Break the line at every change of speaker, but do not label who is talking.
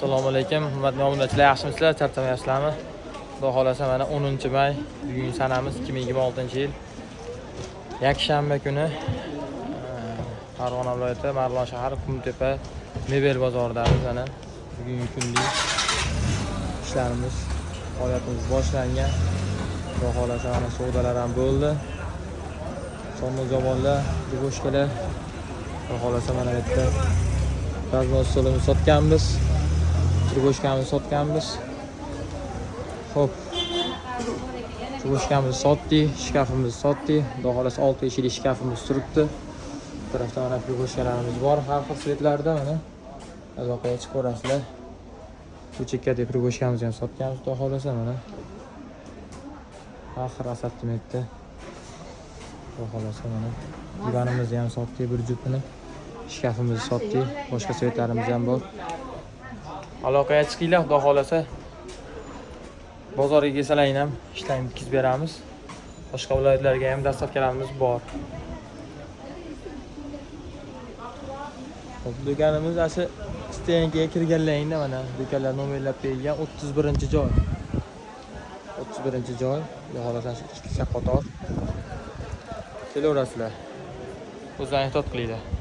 Assalomu alaykum, hurmatli obunachilar, yaxshimisizlar? Charchamayapsizlarmi? Xudo xolasa mana 10-may, bugun sanamiz 2026-yil. Yakshanba kuni Farg'ona viloyati Marg'ilon shahri Qumtepa mebel bozoridamiz. Mana bugungi kunlik ishlarimiz, faoliyatimiz boshlangan. Xudo xolasa mana savdolar ham bo'ldi. Sonli zamonlar, duboshkalar. Xudo xolasa mana bu yerda gaznos stolimizni sotganmiz. Turboshkamizni sotganmiz. Xo'p. Turboshkamizni sotdik, shkafimizni sotdik. Xudo xolasa 6 eshikli shkafimiz turibdi. Bu tarafda mana turboshkalarimiz bor, har xil svetlarda mana. Azoqaga chiqib ko'rasizlar. Bu chekkadagi turboshkamizni ham sotganmiz, xudo xolasa mana. Axir assortimentda. Xudo xolasa mana. Divanimizni ham sotdik, bir juftini. Shkafimizni sotdik, boshqa svetlarimiz ham bor. Aloqaga chiqinglar, xudo xolasa. Bozorga kelsalar ham ishlarni bitkazib beramiz. Boshqa viloyatlarga ham dastavkalarimiz bor. Do'konimiz asli Stenga kirganlaringda mana do'konlar nomerlab berilgan 31-joy. 31-joy. Xudo xolasa ikkita qator. Kelaverasizlar. O'zlaringiz ehtiyot qilinglar.